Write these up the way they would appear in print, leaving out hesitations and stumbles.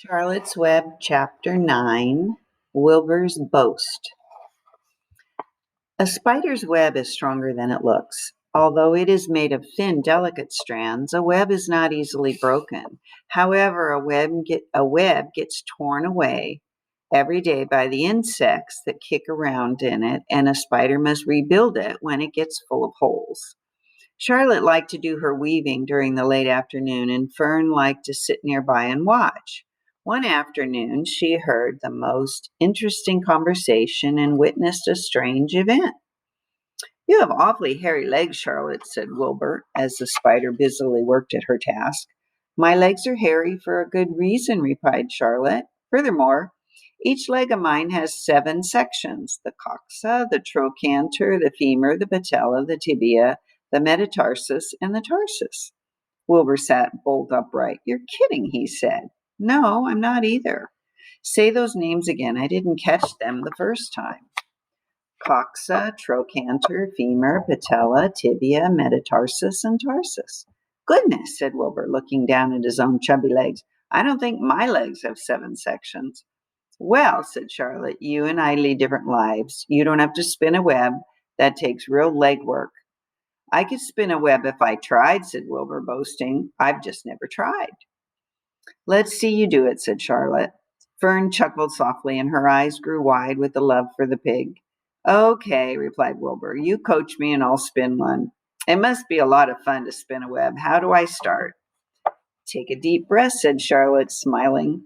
Charlotte's Web, Chapter 9, Wilbur's Boast. A spider's web is stronger than it looks. Although it is made of thin, delicate strands, a web is not easily broken. However, a web gets torn away every day by the insects that kick around in it, and a spider must rebuild it when it gets full of holes. Charlotte liked to do her weaving during the late afternoon, and Fern liked to sit nearby and watch. One afternoon, she heard the most interesting conversation and witnessed a strange event. "You have awfully hairy legs, Charlotte," said Wilbur, as the spider busily worked at her task. "My legs are hairy for a good reason," replied Charlotte. "Furthermore, each leg of mine has 7 sections: the coxa, the trochanter, the femur, the patella, the tibia, the metatarsus, and the tarsus." Wilbur sat bolt upright. "You're kidding," he said. "No, I'm not either. Say those names again. I didn't catch them the first time." "Coxa, trochanter, femur, patella, tibia, metatarsus, and tarsus." "Goodness," said Wilbur, looking down at his own chubby legs. "I don't think my legs have 7 sections." "Well," said Charlotte, "you and I lead different lives. You don't have to spin a web. That takes real leg work." "I could spin a web if I tried," said Wilbur, boasting. "I've just never tried." "Let's see you do it," said Charlotte. Fern chuckled softly, and her eyes grew wide with the love for the pig. "Okay," replied Wilbur. "You coach me and I'll spin one. It must be a lot of fun to spin a web. How do I start?" "Take a deep breath," said Charlotte, smiling.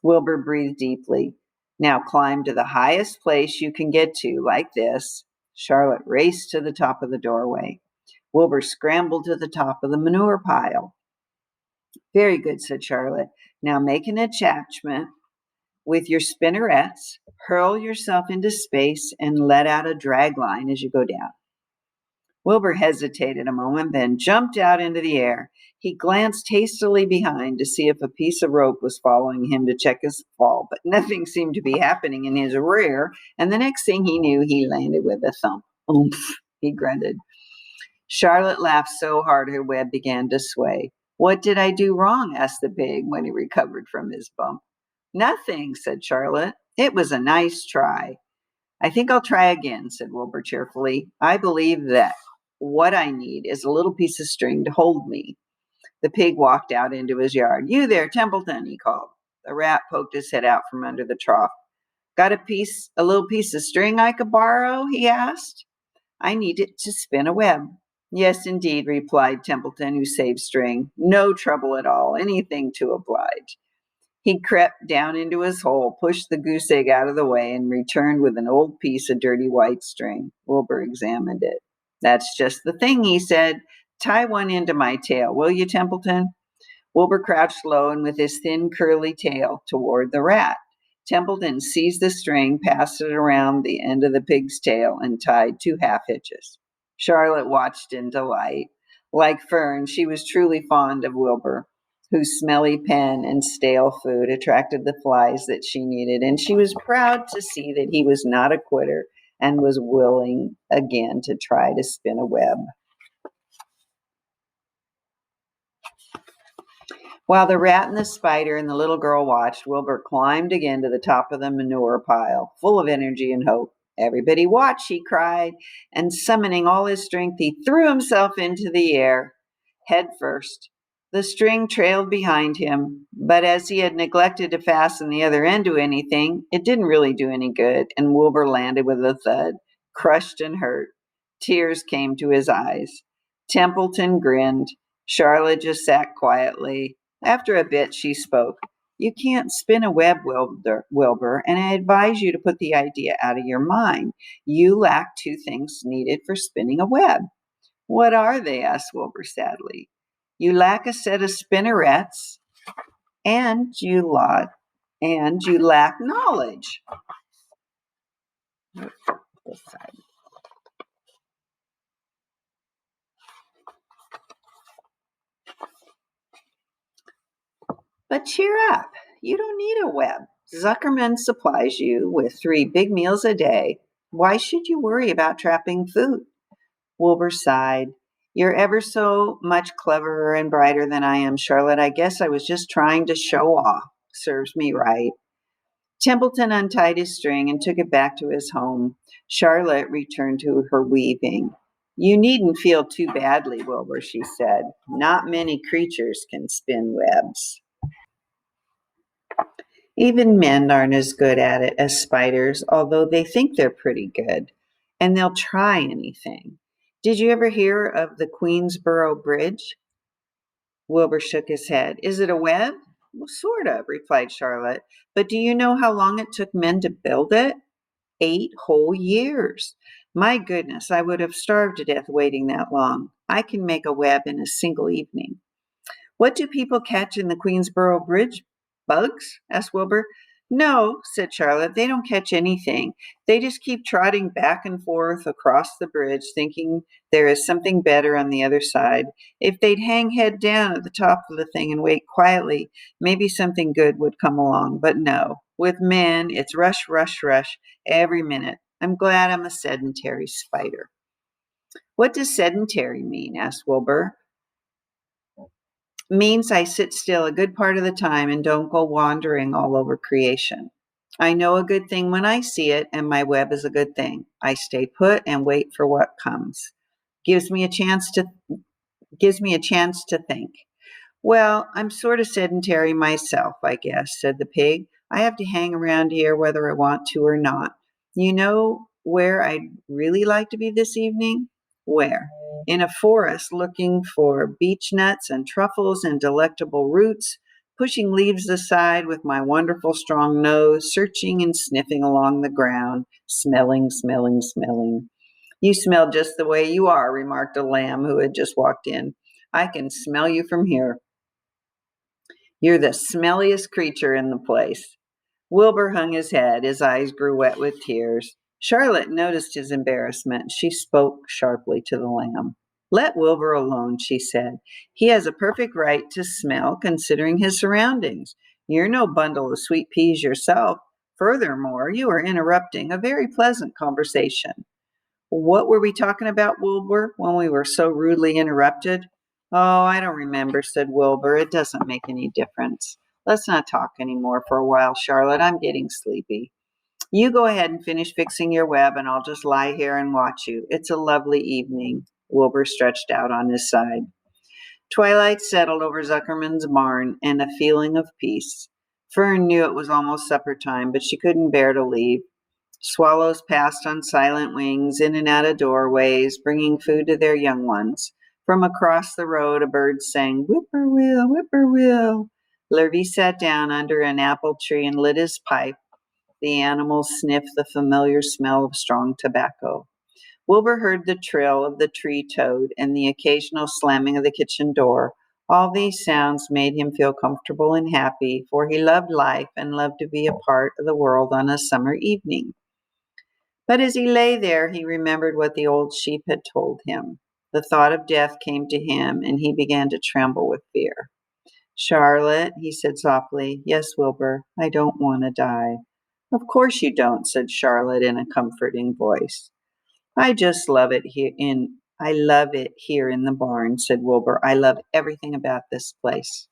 Wilbur breathed deeply. "Now climb to the highest place you can get to, like this." Charlotte raced to the top of the doorway. Wilbur scrambled to the top of the manure pile. "Very good," said Charlotte. "Now make an attachment with your spinnerets, hurl yourself into space, and let out a drag line as you go down." Wilbur hesitated a moment, then jumped out into the air. He glanced hastily behind to see if a piece of rope was following him to check his fall, but nothing seemed to be happening in his rear, and the next thing he knew, he landed with a thump. "Oomph," he grunted. Charlotte laughed so hard her web began to sway. "What did I do wrong?" asked the pig when he recovered from his bump. "Nothing," said Charlotte. "It was a nice try." "I think I'll try again," said Wilbur cheerfully. "I believe that what I need is a little piece of string to hold me." The pig walked out into his yard. "You there, Templeton," he called. The rat poked his head out from under the trough. "Got a little piece of string I could borrow?" he asked. "I need it to spin a web." "Yes, indeed," replied Templeton, who saved string. "No trouble at all. Anything to oblige." He crept down into his hole, pushed the goose egg out of the way, and returned with an old piece of dirty white string. Wilbur examined it. "That's just the thing," he said. "Tie one end to my tail, will you, Templeton?" Wilbur crouched low and with his thin, curly tail toward the rat. Templeton seized the string, passed it around the end of the pig's tail, and tied 2 half hitches. Charlotte watched in delight. Like Fern, she was truly fond of Wilbur, whose smelly pen and stale food attracted the flies that she needed, and she was proud to see that he was not a quitter and was willing again to try to spin a web. While the rat and the spider and the little girl watched, Wilbur climbed again to the top of the manure pile, full of energy and hope. "Everybody watch," he cried, and summoning all his strength, he threw himself into the air, head first. The string trailed behind him, but as he had neglected to fasten the other end to anything, it didn't really do any good, and Wilbur landed with a thud, crushed and hurt. Tears came to his eyes. Templeton grinned. Charlotte just sat quietly. After a bit, she spoke. "You can't spin a web, Wilbur, and I advise you to put the idea out of your mind. You lack 2 things needed for spinning a web." "What are they?" asked Wilbur sadly. "You lack a set of spinnerets, and you lack knowledge." But cheer up. You don't need a web. Zuckerman supplies you with 3 big meals a day. Why should you worry about trapping food? Wilbur sighed. "You're ever so much cleverer and brighter than I am, Charlotte. I guess I was just trying to show off." Serves me right." Templeton untied his string and took it back to his home. Charlotte returned to her weaving. "You needn't feel too badly, Wilbur," she said. "Not many creatures can spin webs. Even men aren't as good at it as spiders, although they think they're pretty good. And they'll try anything. Did you ever hear of the Queensboro Bridge?" Wilbur shook his head. "Is it a web?" "Well, sort of," replied Charlotte. "But do you know how long it took men to build it? 8 whole years. My goodness, I would have starved to death waiting that long. I can make a web in a single evening." "What do people catch in the Queensboro Bridge? Bugs?" asked Wilbur. "No," said Charlotte, "they don't catch anything. They just keep trotting back and forth across the bridge, thinking there is something better on the other side. If they'd hang head down at the top of the thing and wait quietly, maybe something good would come along. But no, with men, it's rush, rush, rush every minute. I'm glad I'm a sedentary spider." "What does sedentary mean?" asked Wilbur. "Means I sit still a good part of the time and don't go wandering all over creation. I know a good thing when I see it, and my web is a good thing. I stay put and wait for what comes. Gives me a chance to think. "Well, I'm sort of sedentary myself, I guess," said the pig. "I have to hang around here whether I want to or not. You know where I'd really like to be this evening?" "Where?" "In a forest looking for beech nuts and truffles and delectable roots, pushing leaves aside with my wonderful strong nose, searching and sniffing along the ground, smelling, smelling, smelling." "You smell just the way you are," remarked a lamb who had just walked in. "I can smell you from here. You're the smelliest creature in the place." Wilbur hung his head. His eyes grew wet with tears. Charlotte noticed his embarrassment. She spoke sharply to the lamb. "Let Wilbur alone," she said. "He has a perfect right to smell, considering his surroundings. You're no bundle of sweet peas yourself. Furthermore, you are interrupting a very pleasant conversation." "What were we talking about, Wilbur, when we were so rudely interrupted?" "Oh, I don't remember," said Wilbur. "It doesn't make any difference. Let's not talk any more for a while, Charlotte. I'm getting sleepy. You go ahead and finish fixing your web, and I'll just lie here and watch you. It's a lovely evening." Wilbur stretched out on his side. Twilight settled over Zuckerman's barn, and a feeling of peace. Fern knew it was almost supper time, but she couldn't bear to leave. Swallows passed on silent wings in and out of doorways, bringing food to their young ones. From across the road, a bird sang, "Whippoorwill, whippoorwill." Lurvy sat down under an apple tree and lit his pipe. The animals sniffed the familiar smell of strong tobacco. Wilbur heard the trill of the tree toad and the occasional slamming of the kitchen door. All these sounds made him feel comfortable and happy, for he loved life and loved to be a part of the world on a summer evening. But as he lay there, he remembered what the old sheep had told him. The thought of death came to him, and he began to tremble with fear. "Charlotte," he said softly. "Yes, Wilbur, I don't want to die." "Of course you don't," said Charlotte in a comforting voice. I love it here in the barn," said Wilbur. "I love everything about this place."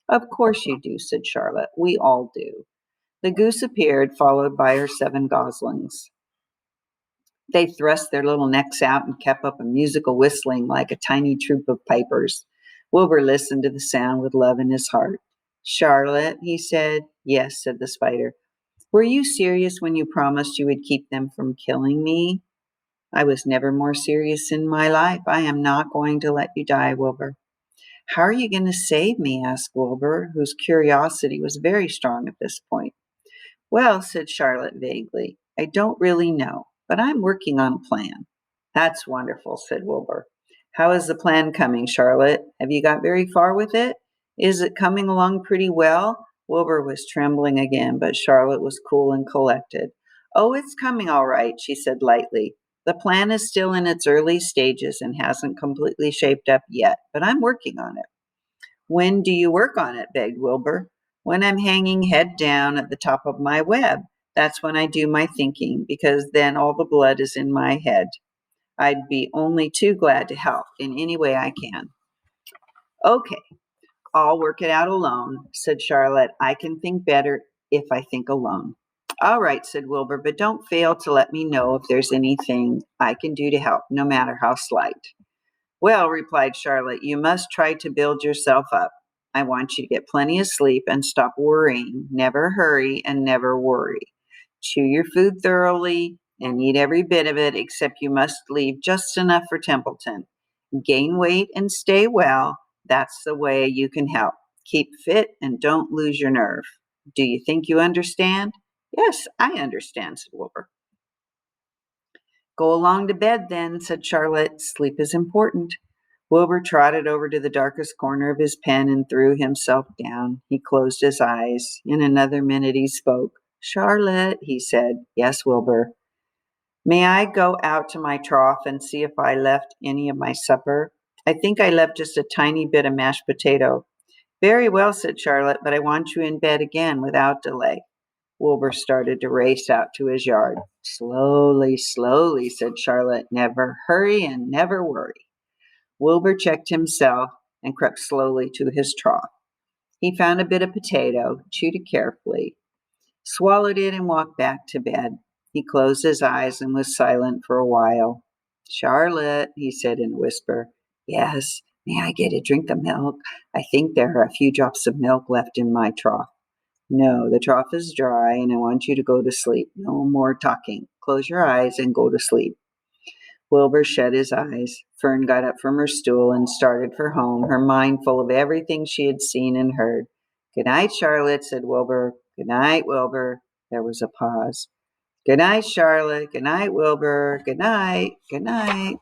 "Of course you do," said Charlotte. "We all do." The goose appeared, followed by her 7 goslings. They thrust their little necks out and kept up a musical whistling like a tiny troop of pipers. Wilbur listened to the sound with love in his heart. "Charlotte," he said. "Yes," said the spider. "Were you serious when you promised you would keep them from killing me?" "I was never more serious in my life. I am not going to let you die, Wilbur." "How are you going to save me?" asked Wilbur, whose curiosity was very strong at this point. "Well," said Charlotte vaguely, "I don't really know, but I'm working on a plan." "That's wonderful," said Wilbur. "How is the plan coming, Charlotte? Have you got very far with it? Is it coming along pretty well?" Wilbur was trembling again, but Charlotte was cool and collected. "Oh, it's coming all right," she said lightly. "The plan is still in its early stages and hasn't completely shaped up yet, but I'm working on it." "When do you work on it?" begged Wilbur. "When I'm hanging head down at the top of my web. That's when I do my thinking, because then all the blood is in my head. I'd be only too glad to help in any way I can." "Okay, I'll work it out alone, said Charlotte. I can think better if I think alone. All right, said Wilbur, but don't fail to let me know if there's anything I can do to help, no matter how slight. Well, replied Charlotte, you must try to build yourself up. I want you to get plenty of sleep and stop worrying. Never hurry and never worry. Chew your food thoroughly and eat every bit of it, except you must leave just enough for Templeton. Gain weight and stay well. That's the way you can help. Keep fit and don't lose your nerve. Do you think you understand? Yes, I understand, said Wilbur. Go along to bed then, said Charlotte. Sleep is important. Wilbur trotted over to the darkest corner of his pen and threw himself down. He closed his eyes. In another minute he spoke. Charlotte, he said. Yes, Wilbur. May I go out to my trough and see if I left any of my supper? I think I left just a tiny bit of mashed potato. Very well, said Charlotte, but I want you in bed again without delay. Wilbur started to race out to his yard. Slowly, slowly, said Charlotte. Never hurry and never worry. Wilbur checked himself and crept slowly to his trough. He found a bit of potato, chewed it carefully, swallowed it, and walked back to bed. He closed his eyes and was silent for a while. Charlotte, he said in a whisper. Yes, may I get a drink of milk? I think there are a few drops of milk left in my trough. No, the trough is dry, and I want you to go to sleep. No more talking. Close your eyes and go to sleep. Wilbur shut his eyes. Fern got up from her stool and started for home, her mind full of everything she had seen and heard. Good night, Charlotte, said Wilbur. Good night, Wilbur. There was a pause. Good night, Charlotte. Good night, Wilbur. Good night. Good night.